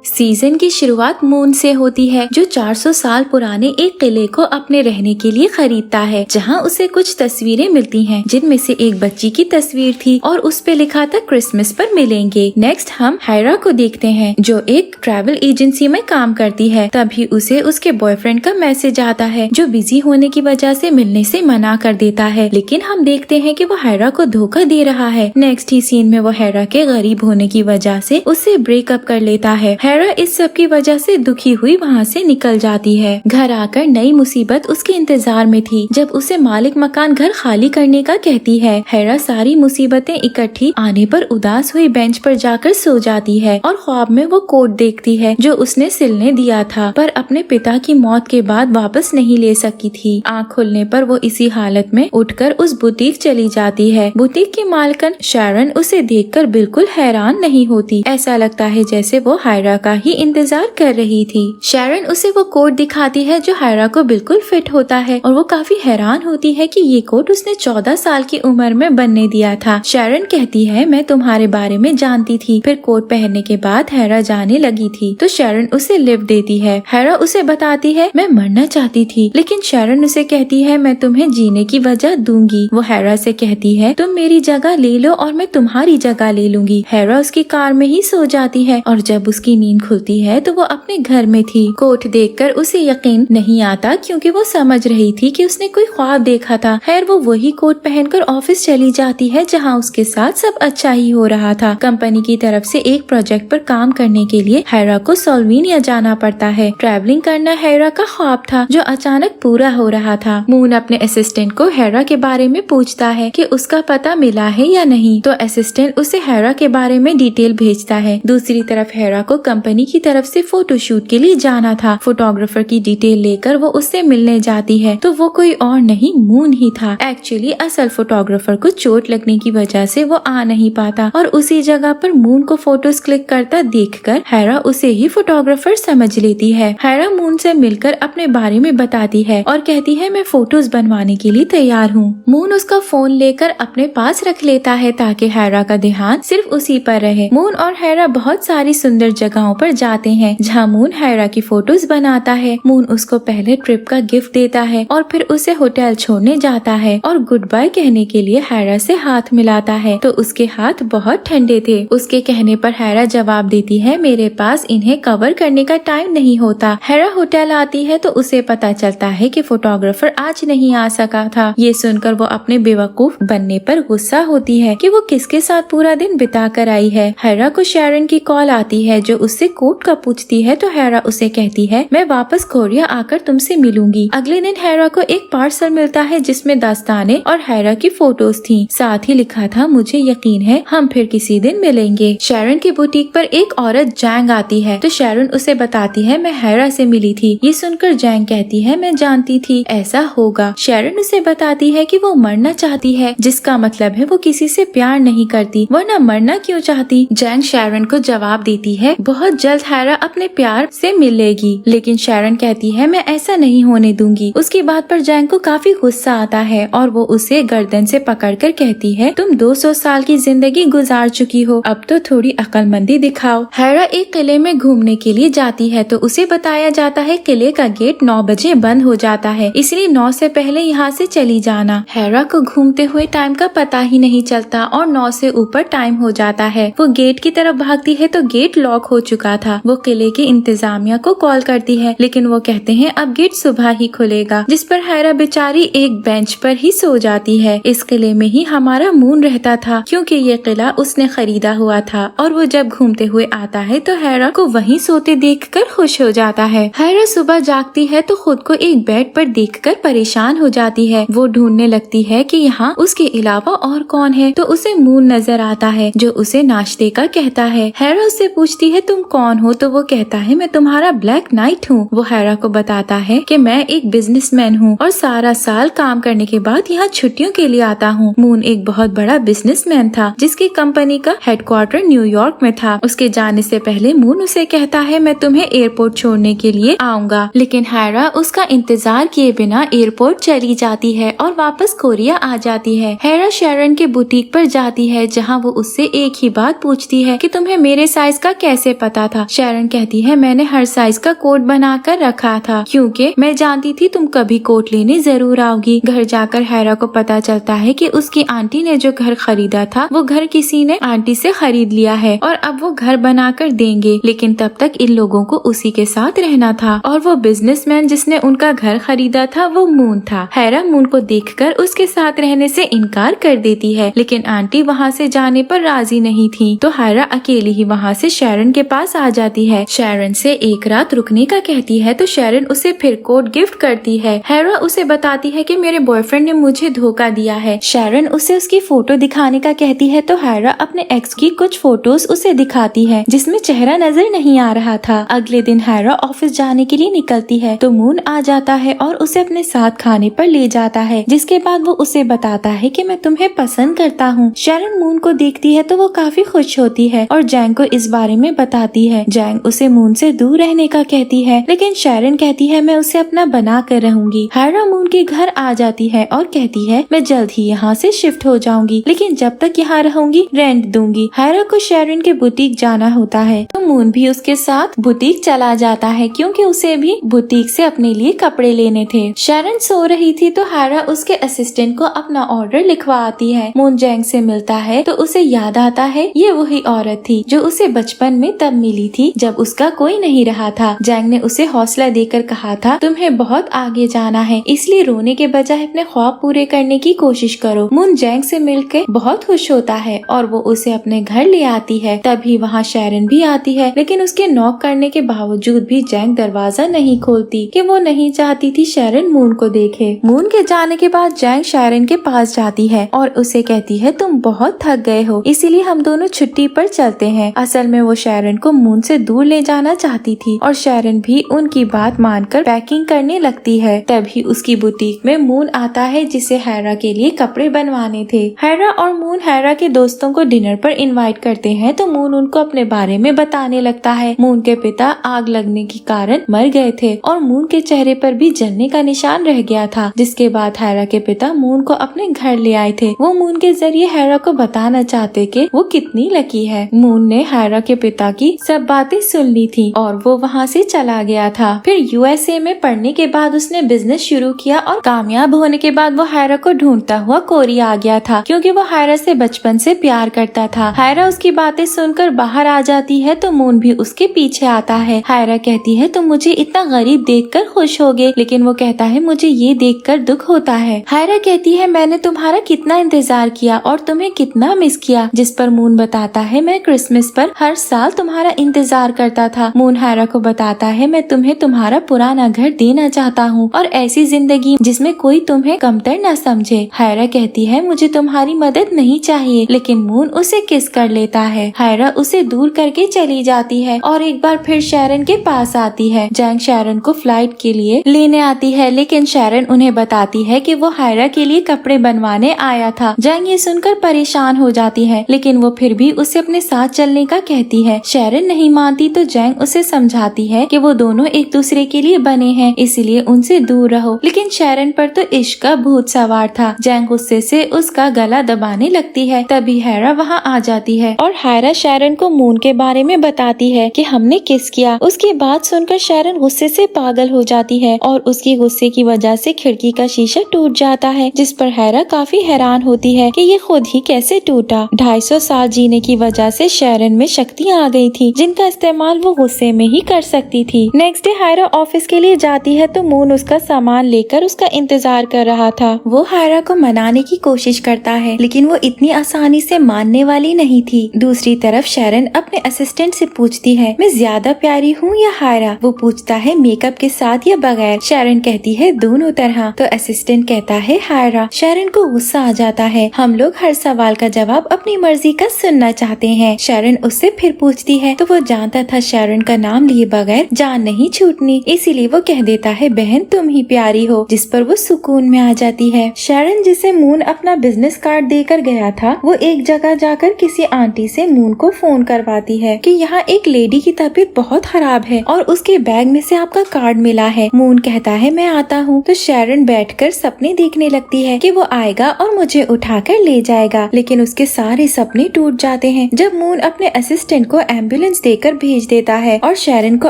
Season की शुरुआत moon से होती है, जो 400 साल पुराने एक किले को अपने रहने के लिए खरीदता है, जहां उसे कुछ तस्वीरें मिलती हैं, जिनमें से एक बच्ची की तस्वीर थी और उस पे लिखा था क्रिसमस पर मिलेंगे। नेक्स्ट हम हायरा को देखते हैं, जो एक ट्रैवल एजेंसी में काम करती है। तभी उसे उसके बॉयफ्रेंड का मैसेज आता है, जो बिजी होने की वजह से मिलने से मना कर देता है, लेकिन हम देखते हैं कि वो हायरा को धोखा दे रहा है। नेक्स्ट ही सीन में वो हायरा के गरीब होने की वजह से उससे ब्रेकअप कर लेता है। हायरा इस सब की वजह से दुखी हुई वहाँ से निकल जाती है। घर आकर नई मुसीबत उसके इंतजार में थी, जब उसे मालिक मकान घर खाली करने का कहती है। हायरा सारी मुसीबतें इकट्ठी आने पर उदास हुई बेंच पर जाकर सो जाती है और ख्वाब में वो कोट देखती है जो उसने सिलने दिया था, पर अपने पिता की मौत के बाद वापस नहीं ले सकी थी। आँख खुलने पर वो इसी हालत में उठकर उस बुटीक चली जाती है। बुटीक की मालकन शैरन उसे देखकर बिल्कुल हैरान नहीं होती। ऐसा लगता है जैसे वो हायरा का ही इंतजार कर रही थी। शैरन उसे वो कोट दिखाती है जो हायरा को बिल्कुल फिट होता है और वो काफी हैरान होती है कि ये कोट उसने 14 साल की उम्र में बनने दिया था। शैरन कहती है, मैं तुम्हारे बारे में जानती थी। फिर कोट पहनने के बाद हायरा जाने लगी थी तो शैरन उसे लिफ्ट देती है। हायरा उसे बताती है, मैं मरना चाहती थी, लेकिन शैरन उसे कहती है, मैं तुम्हें जीने की वजह दूंगी। वो हायरा से कहती है, तुम मेरी जगह ले लो और मैं तुम्हारी जगह ले लूंगी। हायरा उसकी कार में ही सो जाती है और जब उसकी नींद खुलती है तो वो अपने घर में थी। कोट देखकर उसे यकीन नहीं आता, क्योंकि वो समझ रही थी कि उसने कोई ख्वाब देखा था। खैर वो वही कोट पहनकर ऑफिस चली जाती है, जहां उसके साथ सब अच्छा ही हो रहा था। कंपनी की तरफ से एक प्रोजेक्ट पर काम करने के लिए हायरा को सोल्वेनिया जाना पड़ता है। ट्रैवलिंग करना हायरा का ख्वाब था, जो अचानक पूरा हो रहा था। मून अपने असिस्टेंट को हायरा के बारे में पूछता है कि उसका पता मिला है या नहीं, तो असिस्टेंट उसे हायरा के बारे में डिटेल भेजता है। दूसरी तरफ हायरा को कंपनी की तरफ से फोटोशूट के लिए जाना था। फोटोग्राफर की डिटेल लेकर वो उससे मिलने जाती है, तो वो कोई और नहीं मून ही था। एक्चुअली असल फोटोग्राफर को चोट लगने की वजह से वो आ नहीं पाता और उसी जगह पर मून को फोटोज क्लिक करता देखकर हायरा उसे ही फोटोग्राफर समझ लेती है। हायरा मून से मिलकर अपने बारे में बताती है और कहती है, मैं फोटोज बनवाने के लिए तैयार हूँ। मून उसका फोन लेकर अपने पास रख लेता है ताकि हायरा का ध्यान सिर्फ उसी पर रहे। मून और हायरा बहुत सारी सुंदर जगहों पर जाते हैं, जहाँ मून हायरा की फोटोज बनाता है। मून उसको पहले ट्रिप का गिफ्ट देता है और फिर उसे होटल छोड़ने जाता है और गुड बाय कहने के लिए हायरा से हाथ मिलाता है, तो उसके हाथ बहुत ठंडे थे। उसके कहने पर हायरा जवाब देती है, मेरे पास इन्हें कवर करने का टाइम नहीं होता। हायरा होटल आती है तो उसे पता चलता है कि फोटोग्राफर आज नहीं आ सका था। ये सुनकर वो अपने बेवकूफ बनने पर गुस्सा होती है कि वो किसके साथ पूरा दिन बिता कर आई है। हायरा को शैरन की कॉल आती है, जो उससे कोट का पूछती है, तो हायरा उसे कहती है, मैं वापस कोरिया आकर तुमसे मिलूंगी। अगले दिन हायरा को एक पार्सल मिलता है जिसमें दास्ताने और हायरा की फोटोज थी। साथ ही लिखा था, मुझे यकीन है हम फिर किसी दिन मिलेंगे। शैरन की बुटीक पर एक औरत जैंग आती है, तो शैरन उसे बताती है, मैं हायरा से मिली थी। ये सुनकर जैंग कहती है, मैं जानती थी ऐसा होगा। शैरन उसे बताती है कि वो मरना चाहती है, जिसका मतलब है वो किसी से प्यार नहीं करती, वरना मरना क्यों चाहती। जैंग शैरन को जवाब देती है, बहुत जल्द हायरा अपने प्यार से मिलेगी, लेकिन शैरन कहती है, मैं ऐसा नहीं होने दूंगी। उसकी बात पर जैंग को काफी गुस्सा आता है और वो उसे गर्दन से पकड़कर कहती है, तुम 200 साल की जिंदगी गुजार चुकी हो, अब तो थोड़ी अक्लमंदी दिखाओ। हायरा एक किले में घूमने के लिए जाती है, तो उसे बताया जाता है किले का गेट 9 बजे बंद हो जाता है, इसलिए 9 से पहले यहाँ से चली जाना। हायरा को घूमते हुए टाइम का पता ही नहीं चलता और 9 से ऊपर टाइम हो जाता है। वो गेट की तरफ भागती है तो गेट लॉक हो चुका था। वो किले के इंतजामिया को कॉल करती है, लेकिन वो कहते हैं अब गेट सुबह ही खुलेगा, जिस पर हायरा बेचारी एक बेंच पर ही सो जाती है। इस किले में ही हमारा मून रहता था, क्योंकि ये किला उसने खरीदा हुआ था और वो जब घूमते हुए आता है तो हायरा को वहीं सोते देखकर खुश हो जाता है। हायरा सुबह जागती है तो खुद को एक बेड पर देखकर परेशान हो जाती है। वो ढूंढने लगती है कि यहाँ उसके अलावा और कौन है, तो उसे मून नजर आता है, जो उसे नाश्ते का कहता है। हायरा उससे पूछती है, तुम कौन हो, तो वो कहता है, मैं तुम्हारा ब्लैक नाइट हूँ। वो हायरा को बताता है कि मैं एक बिजनेसमैन हूँ और सारा साल काम करने के बाद यहाँ छुट्टियों के लिए आता हूँ। मून एक बहुत बड़ा बिजनेसमैन था, जिसकी कंपनी का हेडक्वार्टर न्यूयॉर्क में था। उसके जाने से पहले मून उसे कहता है, मैं तुम्हें एयरपोर्ट छोड़ने के लिए आऊंगा, लेकिन हायरा उसका इंतजार किए बिना एयरपोर्ट चली जाती है और वापस कोरिया आ जाती है। हायरा शैरन के बुटीक पर जाती है, जहाँ वो उससे एक ही बात पूछती है कि तुम्हें मेरे साइज का कैसे पता आता था। शैरन कहती है मैंने हर साइज का कोट बना कर रखा था क्योंकि मैं जानती थी तुम कभी कोट लेने जरूर आओगी। घर जाकर हैरा को पता चलता है कि उसकी आंटी ने जो घर खरीदा था वो घर किसी ने आंटी से खरीद लिया है और अब वो घर बनाकर देंगे, लेकिन तब तक इन लोगों को उसी के साथ रहना था। और वो बिजनेसमैन जिसने उनका घर खरीदा था वो मून था। हैरा मून को देखकर उसके साथ रहने से इनकार कर देती है, लेकिन आंटी वहाँ से जाने पर राजी नहीं थी, तो हैरा अकेली ही वहाँ से शैरन के पास आ जाती है। शैरन से एक रात रुकने का कहती है तो शैरन उसे फिर कोट गिफ्ट करती है। हैरा उसे बताती है कि मेरे बॉयफ्रेंड ने मुझे धोखा दिया है। शैरन उसे उसकी फोटो दिखाने का कहती है तो हैरा अपने एक्स की कुछ फोटोज उसे दिखाती है जिसमें चेहरा नजर नहीं आ रहा था। अगले दिन हैरा ऑफिस जाने के लिए निकलती है तो मून आ जाता है और उसे अपने साथ खाने पर ले जाता है, जिसके बाद वो उसे बताता है कि मैं तुम्हें पसंद करता हूँ। शैरन मून को देखती है तो वो काफी खुश होती है और जैंग को इस बारे में बताती है। जैंग उसे मून से दूर रहने का कहती है, लेकिन शैरन कहती है मैं उसे अपना बना कर रहूंगी। हैरा मून के घर आ जाती है और कहती है मैं जल्द ही यहाँ से शिफ्ट हो जाऊंगी, लेकिन जब तक यहाँ रहूंगी रेंट दूंगी। हैरा को शैरन के बुटीक जाना होता है तो मून भी उसके साथ बुटीक चला जाता है क्योंकि उसे भी बुटीक से अपने लिए कपड़े लेने थे। शैरन सो रही थी तो हैरा उसके असिस्टेंट को अपना ऑर्डर लिखवा आती है। मून जैंग से मिलता है तो उसे याद आता है ये वही औरत थी जो उसे बचपन में तब मिली थी जब उसका कोई नहीं रहा था। जैंग ने उसे हौसला देकर कहा था तुम्हें बहुत आगे जाना है, इसलिए रोने के बजाय अपने ख्वाब पूरे करने की कोशिश करो। मून जैंग से मिलकर बहुत खुश होता है और वो उसे अपने घर ले आती है। तभी वहाँ शैरन भी आती है, लेकिन उसके नॉक करने के बावजूद भी जैंग दरवाजा नहीं खोलती कि वो नहीं चाहती थी शैरन मून को देखे। मून के जाने के बाद जैंग शैरन के पास जाती है और उसे कहती है तुम बहुत थक गए हो, इसीलिए हम दोनों छुट्टी पर चलते हैं। असल में वो शैरन को मून से दूर ले जाना चाहती थी और शैरन भी उनकी बात मानकर पैकिंग करने लगती है। तभी उसकी बुटीक में मून आता है जिसे हैरा के लिए कपड़े बनवाने थे। हैरा और मून हैरा के दोस्तों को डिनर पर इनवाइट करते हैं तो मून उनको अपने बारे में बताने लगता है। मून के पिता आग लगने के कारण मर गए थे और मून के चेहरे पर भी जलने का निशान रह गया था, जिसके बाद हैरा के पिता मून को अपने घर ले आए थे। वो मून के जरिए हैरा को बताना चाहते कि वो कितनी लकी है। मून ने हैरा के पिता की सब बातें सुन ली थी और वो वहाँ से चला गया था। फिर यूएसए में पढ़ने के बाद उसने बिजनेस शुरू किया और कामयाब होने के बाद वो हैरा को ढूंढता हुआ कोरिया आ गया था क्योंकि वो हैरा से बचपन से प्यार करता था। हैरा उसकी बातें सुनकर बाहर आ जाती है तो मून भी उसके पीछे आता है। हैरा कहती है तुम मुझे इतना गरीब देखकर खुश होगे, लेकिन वो कहता है मुझे ये देखकर दुख होता है। हैरा कहती है मैंने तुम्हारा कितना इंतजार किया और तुम्हें कितना मिस किया, जिस पर मून बताता है मैं क्रिसमस पर हर साल तुम्हारा इंतजार करता था। मून हैरा को बताता है मैं तुम्हें तुम्हारा पुराना घर देना चाहता हूँ और ऐसी जिंदगी जिसमें कोई तुम्हें कमतर न समझे। हैरा कहती है मुझे तुम्हारी मदद नहीं चाहिए, लेकिन मून उसे किस कर लेता है। हैरा उसे दूर करके चली जाती है और एक बार फिर शैरन के पास आती है। जैंग शैरन को फ्लाइट के लिए लेने आती है, लेकिन शैरन उन्हें बताती है कि वो हैरा के लिए कपड़े बनवाने आया था। जैंग ये सुनकर परेशान हो जाती है, लेकिन वो फिर भी उसे अपने साथ चलने का कहती है। शैरन नहीं मानती तो जैंग उसे समझाती है कि वो दोनों एक दूसरे के लिए बने हैं, इसलिए उनसे दूर रहो। लेकिन शैरन पर तो इश्क का भूत सवार था। जैंग गुस्से से उसका गला दबाने लगती है। तभी हैरा वहाँ आ जाती है और हैरा शैरन को मून के बारे में बताती है कि हमने किस किया। उसकी बात सुनकर शैरन गुस्से से पागल हो जाती है और उसकी गुस्से की वजह से खिड़की का शीशा टूट जाता है, जिस पर हैरा काफी हैरान होती है कि ये खुद ही कैसे टूटा। 250 साल जीने की वजह से शैरन में शक्तियाँ आ गई थी जिनका इस्तेमाल वो गुस्से में ही कर सकती थी। नेक्स्ट डे हैरा ऑफिस के लिए जाती है तो मून उसका सामान लेकर उसका इंतजार कर रहा था। वो हैरा को मनाने की कोशिश करता है, लेकिन वो इतनी आसानी से मानने वाली नहीं थी। दूसरी तरफ शैरन अपने असिस्टेंट से पूछती है मैं ज्यादा प्यारी हूँ या हैरा। वो पूछता है मेकअप के साथ या बगैर। शैरन कहती है दोनों तरह। तो असिस्टेंट कहता है हैरा। शैरन को गुस्सा आ जाता है। हम लोग हर सवाल का जवाब अपनी मर्जी का सुनना चाहते हैं। शैरन उससे फिर पूछती है तो वो जानता था शैरन का नाम लिए बगैर जान नहीं छूटनी, इसीलिए वो कह देता है बहन तुम ही प्यारी हो, जिस पर वो सुकून में आ जाती है। शैरन जिसे मून अपना बिजनेस कार्ड देकर गया था वो एक जगह जाकर किसी आंटी से मून को फोन करवाती है कि यहाँ एक लेडी की तबीयत बहुत खराब है और उसके बैग में से आपका कार्ड मिला है। मून कहता है मैं आता हूँ। तो शैरन बैठकर सपने देखने लगती है कि वो आएगा और मुझे उठाकर ले जाएगा, लेकिन उसके सारे सपने टूट जाते हैं। जब मून अपने असिस्टेंट को एम्बुलेंस एम्बुलेंस देकर भेज देता है और शैरन को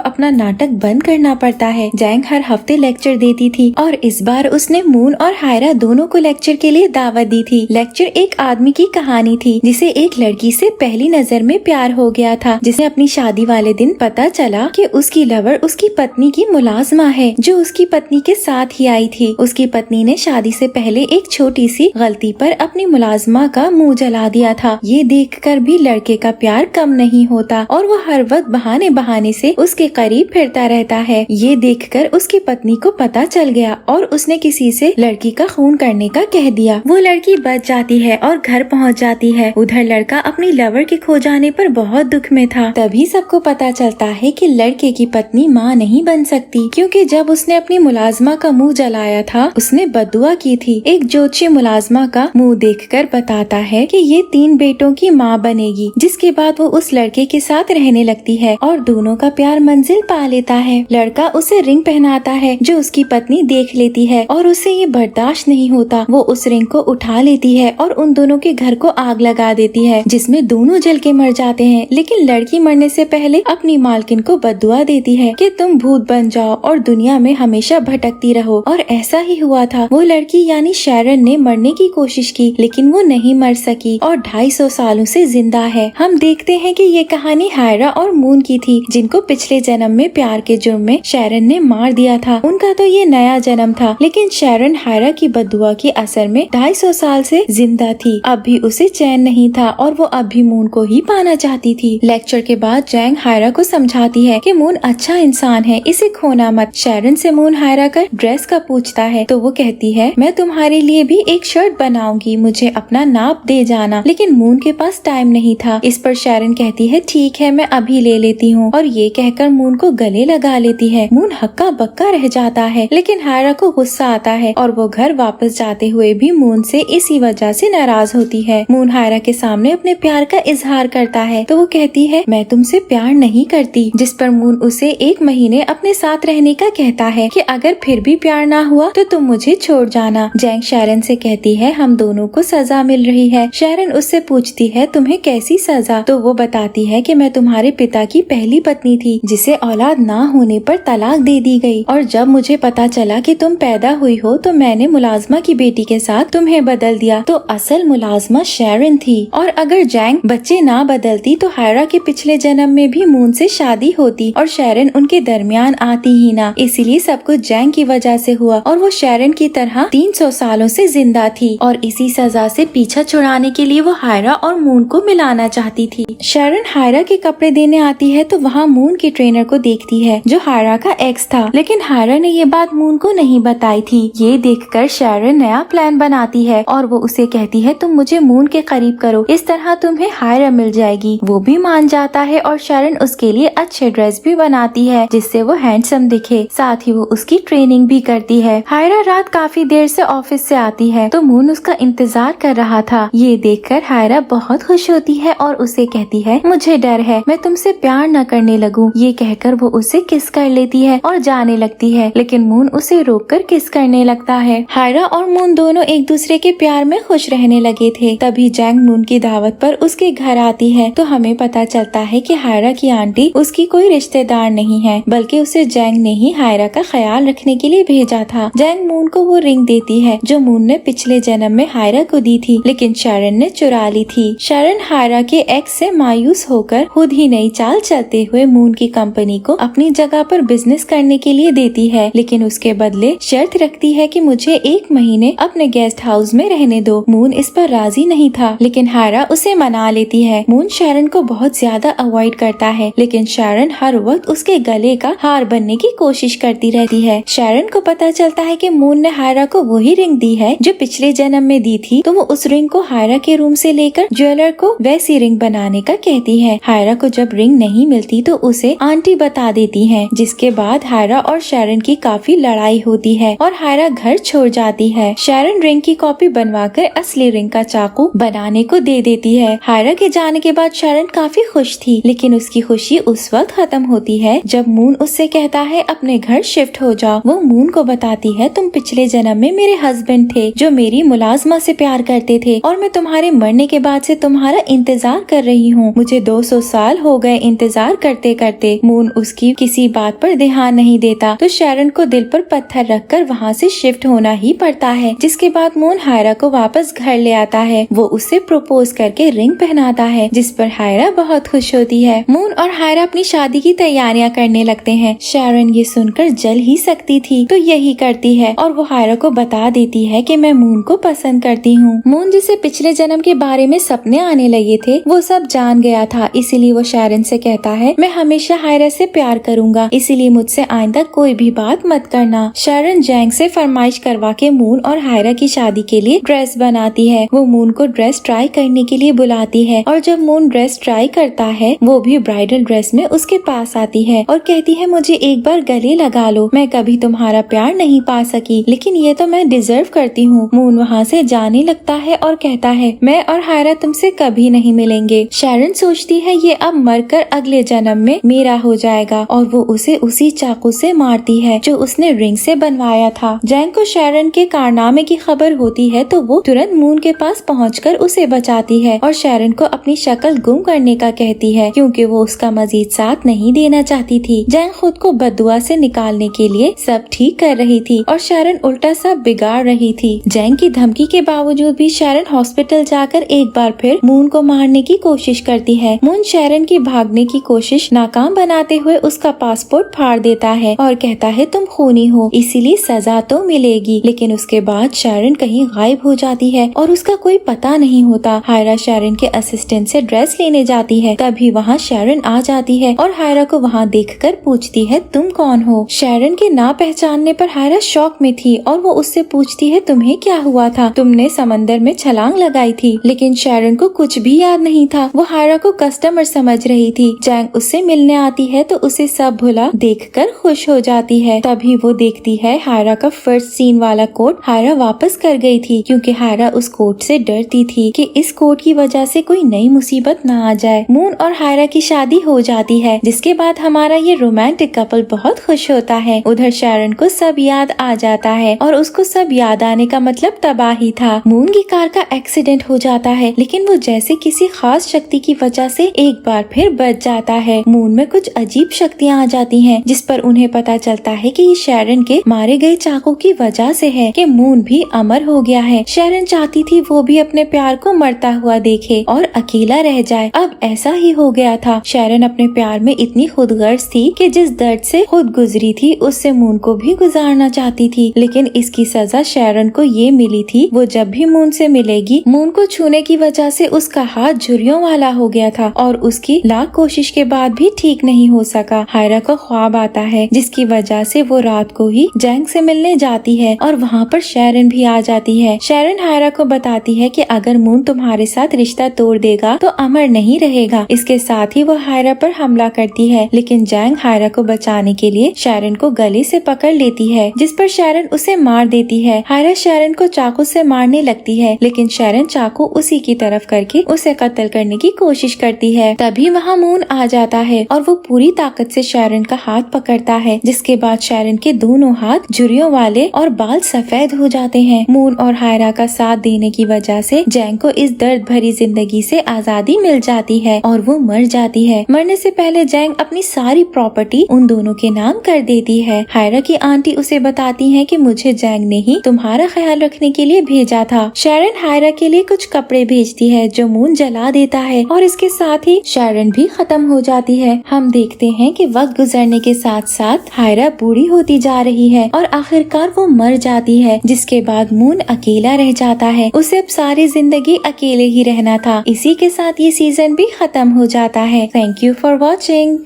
अपना नाटक बंद करना पड़ता है। जैंग हर हफ्ते लेक्चर देती थी और इस बार उसने मून और हायरा दोनों को लेक्चर के लिए दावत दी थी। लेक्चर एक आदमी की कहानी थी जिसे एक लड़की से पहली नजर में प्यार हो गया था, जिसे अपनी शादी वाले दिन पता चला कि उसकी लवर उसकी पत्नी की मुलाजमा है जो उसकी पत्नी के साथ ही आई थी। उसकी पत्नी ने शादी से पहले एक छोटी सी गलती पर अपनी मुलाजमा का मुंह जला दिया था। ये देखकर भी लड़के का प्यार कम नहीं होता और वो हर वक्त बहाने बहाने से उसके करीब फिरता रहता है। ये देखकर उसकी पत्नी को पता चल गया और उसने किसी से लड़की का खून करने का कह दिया। वो लड़की बच जाती है और घर पहुंच जाती है। उधर लड़का अपनी लवर के खो जाने पर बहुत दुख में था। तभी सबको पता चलता है कि लड़के की पत्नी माँ नहीं बन सकती, क्योंकि जब उसने अपनी मुलाजमा का मुंह जलाया था उसने बद्दुआ की थी। एक ज्योतिषी मुलाजमा का मुंह देखकर बताता है कि ये 3 बेटों की माँ बनेगी, जिसके बाद वो उस लड़के के साथ रहने लगती है और दोनों का प्यार मंजिल पा लेता है। लड़का उसे रिंग पहनाता है जो उसकी पत्नी देख लेती है और उसे ये बर्दाश्त नहीं होता। वो उस रिंग को उठा लेती है और उन दोनों के घर को आग लगा देती है, जिसमें दोनों जल के मर जाते हैं। लेकिन लड़की मरने से पहले अपनी मालकिन को बद्दुआ देती है कि तुम भूत बन जाओ और दुनिया में हमेशा भटकती रहो। और ऐसा ही हुआ था। वो लड़की यानी शैरन ने मरने की कोशिश की लेकिन वो नहीं मर सकी और 250 सालों से जिंदा है। हम देखते हैं कि ये कहानी हायरा और मून की थी, जिनको पिछले जन्म में प्यार के जुर्म में शैरन ने मार दिया था। उनका तो ये नया जन्म था, लेकिन शैरन हायरा की बद्दुआ के असर में 250 साल से जिंदा थी। अब भी उसे चैन नहीं था और वो अब भी मून को ही पाना चाहती थी। लेक्चर के बाद जैंग हायरा को समझाती है कि मून अच्छा इंसान है, इसे खोना मत। शैरन से मून हायरा का ड्रेस का पूछता है तो वो कहती है मैं तुम्हारे लिए भी एक शर्ट बनाऊंगी, मुझे अपना नाप दे जाना। लेकिन मून के पास टाइम नहीं था। इस पर शैरन कहती है ठीक है मैं अभी ले लेती हूँ, और ये कहकर मून को गले लगा लेती है। मून हक्का बक्का रह जाता है, लेकिन हायरा को गुस्सा आता है और वो घर वापस जाते हुए भी मून से इसी वजह से नाराज होती है। मून हायरा के सामने अपने प्यार का इजहार करता है तो वो कहती है मैं तुमसे प्यार नहीं करती, जिस पर मून उसे 1 महीने अपने साथ रहने का कहता है कि अगर फिर भी प्यार ना हुआ तो तुम मुझे छोड़ जाना। जैंग शैरन से कहती है हम दोनों को सजा मिल रही है। शैरन उससे पूछती है तुम्हें कैसी सजा? तो वो बताती है कि मैं तुम्हारे पिता की पहली पत्नी थी जिसे औलाद ना होने पर तलाक दे दी गई, और जब मुझे पता चला कि तुम पैदा हुई हो तो मैंने मुलाजमा की बेटी के साथ तुम्हें बदल दिया। तो असल मुलाजमा शैरन थी, और अगर जैंग बच्चे ना बदलती तो हायरा के पिछले जन्म में भी मून से शादी होती और शैरन उनके दरमियान आती ही ना। इसीलिए सब कुछ जैंग की वजह से हुआ और वो शैरन की तरह 300 सालों से जिंदा थी, और इसी सजा से पीछा छुड़ाने के लिए वो हायरा और मून को मिलाना चाहती थी। शैरन हायरा के कपड़े देने आती है तो वहाँ मून के ट्रेनर को देखती है जो हायरा का एक्स था, लेकिन हायरा ने ये बात मून को नहीं बताई थी। ये देखकर शैरन नया प्लान बनाती है और वो उसे कहती है तुम मुझे मून के करीब करो, इस तरह तुम्हें हायरा मिल जाएगी। वो भी मान जाता है और शैरन उसके लिए अच्छे ड्रेस भी बनाती है जिससे वो हैंडसम दिखे। साथ ही वो उसकी ट्रेनिंग भी करती है। हायरा रात काफी देर से ऑफिस से आती है तो मून उसका इंतजार कर रहा था। ये देखकर हायरा बहुत खुश होती है और उसे कहती है मुझे डर है मैं तुमसे प्यार न करने लगूं। ये कहकर वो उसे किस कर लेती है और जाने लगती है, लेकिन मून उसे रोककर किस करने लगता है। हायरा और मून दोनों एक दूसरे के प्यार में खुश रहने लगे थे। तभी जैंग मून की दावत पर उसके घर आती है तो हमें पता चलता है कि हायरा की आंटी उसकी कोई रिश्तेदार नहीं है, बल्कि उसे जैंग ने ही हायरा का ख्याल रखने के लिए भेजा था। जैंग मून को वो रिंग देती है जो मून ने पिछले जन्म में हायरा को दी थी, लेकिन शैरन ने चुरा ली थी। शैरन हायरा के एक्स से मायूस होकर खुद ही नई चाल चलते हुए मून की कंपनी को अपनी जगह पर बिजनेस करने के लिए देती है, लेकिन उसके बदले शर्त रखती है कि मुझे 1 महीने अपने गेस्ट हाउस में रहने दो। मून इस पर राजी नहीं था, लेकिन हायरा उसे मना लेती है। मून शैरन को बहुत ज्यादा अवॉइड करता है, लेकिन शैरन हर वक्त उसके गले का हार बनने की कोशिश करती रहती है। शैरन को पता चलता है कि मून ने हायरा को वही रिंग दी है जो पिछले जन्म में दी थी, तो वो उस रिंग को हायरा के रूम से लेकर ज्वेलर को वैसी रिंग बनाने का कहती है। हायरा को जब रिंग नहीं मिलती तो उसे आंटी बता देती है, जिसके बाद हायरा और शैरन की काफी लड़ाई होती है और हायरा घर छोड़ जाती है। शैरन रिंग की कॉपी बनवाकर असली रिंग का चाकू बनाने को दे देती है। हायरा के जाने के बाद शैरन काफी खुश थी, लेकिन उसकी खुशी उस वक्त खत्म होती है जब मून उससे कहता है अपने घर शिफ्ट हो जाओ। वो मून को बताती है तुम पिछले जन्म में मेरे हस्बैंड थे जो मेरी मुलाजमा से प्यार करते थे, और मैं तुम्हारे मरने के बाद से तुम्हारा इंतजार कर रही हूँ। मुझे 200 साल साल हो गए इंतजार करते करते। मून उसकी किसी बात पर ध्यान नहीं देता तो शैरन को दिल पर पत्थर रखकर वहाँ से शिफ्ट होना ही पड़ता है। जिसके बाद मून हायरा को वापस घर ले आता है। वो उसे प्रपोज करके रिंग पहनाता है, जिस पर हायरा बहुत खुश होती है। मून और हायरा अपनी शादी की तैयारियां करने लगते हैं। शैरन ये सुनकर जल ही सकती थी तो यही करती है और वो हायरा को बता देती है कि मैं मून को पसंद करती हूँ। मून जिसे पिछले जन्म के बारे में सपने आने लगे थे वो सब जान गया था, इसीलिए वो शैरन से कहता है मैं हमेशा हायरा से प्यार करूंगा, इसीलिए मुझसे आइंदा कोई भी बात मत करना। शैरन जैंग से फरमाइश करवा के मून और हायरा की शादी के लिए ड्रेस बनाती है। वो मून को ड्रेस ट्राई करने के लिए बुलाती है और जब मून ड्रेस ट्राई करता है वो भी ब्राइडल ड्रेस में उसके पास आती है और कहती है मुझे एक बार गले लगा लो, मैं कभी तुम्हारा प्यार नहीं पा सकी लेकिन ये तो मैं डिजर्व करती हूँ। मून वहाँ से जाने लगता है और कहता है मैं और हायरा तुमसे कभी नहीं मिलेंगे। शैरन सोचती है ये अब मरकर अगले जन्म में मेरा हो जाएगा और वो उसे उसी चाकू से मारती है जो उसने रिंग से बनवाया था। जैंग को शैरन के कारनामे की खबर होती है तो वो तुरंत मून के पास पहुंचकर उसे बचाती है और शैरन को अपनी शक्ल गुम करने का कहती है क्योंकि वो उसका मजीद साथ नहीं देना चाहती थी। जैंग खुद को बददुआ से निकालने के लिए सब ठीक कर रही थी और शैरन उल्टा सब बिगाड़ रही थी। जैंग की धमकी के बावजूद भी शैरन हॉस्पिटल जाकर एक बार फिर मून को मारने की कोशिश करती है। मून शैरन की भागने की कोशिश नाकाम बनाते हुए उसका पासपोर्ट फाड़ देता है और कहता है तुम खूनी हो इसीलिए सजा तो मिलेगी। लेकिन उसके बाद शैरन कहीं गायब हो जाती है और उसका कोई पता नहीं होता। हायरा शैरन के असिस्टेंट से ड्रेस लेने जाती है, तभी वहाँ शैरन आ जाती है और हायरा को वहाँ देखकर पूछती है तुम कौन हो। शैरन के ना पहचानने पर हायरा शॉक में थी और वो उससे पूछती है तुम्हें क्या हुआ था, तुमने समंदर में छलांग लगाई थी। लेकिन शैरन को कुछ भी याद नहीं था, वो हायरा को कस्टमर समझ रही थी। जैंग उससे मिलने आती है तो उसे सब भुला देखकर खुश हो जाती है। तभी वो देखती है हायरा का फर्स्ट सीन वाला कोट हायरा वापस कर गई थी क्योंकि हायरा उस कोट से डरती थी कि इस कोट की वजह से कोई नई मुसीबत न आ जाए। मून और हायरा की शादी हो जाती है, जिसके बाद हमारा ये रोमांटिक कपल बहुत खुश होता है। उधर शैरन को सब याद आ जाता है और उसको सब याद आने का मतलब तबाही था। मून की कार का एक्सीडेंट हो जाता है लेकिन वो जैसे किसी खास शक्ति की वजह से एक बार फिर बच जाता है। मून में कुछ अजीब शक्तियाँ आ जाती हैं जिस पर उन्हें पता चलता है कि ये शैरन के मारे गए चाकू की वजह से है कि मून भी अमर हो गया है। शैरन चाहती थी वो भी अपने प्यार को मरता हुआ देखे और अकेला रह जाए। अब ऐसा ही हो गया था। शैरन अपने प्यार में इतनी खुदगर्ज थी कि जिस दर्द से खुद गुजरी थी उससे मून को भी गुजारना चाहती थी। लेकिन इसकी सजा शैरन को ये मिली थी, वो जब भी मून से मिलेगी मून को छूने की वजह से उसका हाथ झुर्रियों वाला हो गया था और उसकी लाख कोशिश के बाद भी ठीक नहीं हो सका। हायरा को ख्वाब आता है जिसकी वजह से वो रात को ही जैंग से मिलने जाती है और वहाँ पर शैरन भी आ जाती है। शैरन हायरा को बताती है कि अगर मून तुम्हारे साथ रिश्ता तोड़ देगा तो अमर नहीं रहेगा। इसके साथ ही वो हायरा पर हमला करती है लेकिन जैंग हायरा को बचाने के लिए शैरन को गले से पकड़ लेती है, जिस पर शैरन उसे मार देती है। हायरा शैरन को चाकू से मारने लगती है लेकिन शैरन चाकू उसी की तरफ करके उसे कत्ल करने की कोशिश करती है। तभी वहाँ मून आ जाता है और वो पूरी ताकत से शैरन का हाथ पकड़ता है, जिसके बाद शैरन के दोनों हाथ झुर्रियों वाले और बाल सफेद हो जाते हैं। मून और हायरा का साथ देने की वजह से जैंग को इस दर्द भरी जिंदगी से आजादी मिल जाती है और वो मर जाती है। मरने से पहले जैंग अपनी सारी प्रॉपर्टी उन दोनों के नाम कर देती है। हायरा की आंटी उसे बताती है कि मुझे जैंग ने ही तुम्हारा ख्याल रखने के लिए भेजा था। शैरन हायरा के लिए कुछ कपड़े भेजती है जो मून जला देता है और इसके साथ ही शैरन भी खत्म हो जाती है। हम देखते हैं कि वक्त गुजरने के साथ साथ हायरा बूढ़ी होती जा रही है और आखिरकार वो मर जाती है, जिसके बाद मून अकेला रह जाता है। उसे अब सारी जिंदगी अकेले ही रहना था। इसी के साथ ये सीजन भी खत्म हो जाता है। Thank you for watching.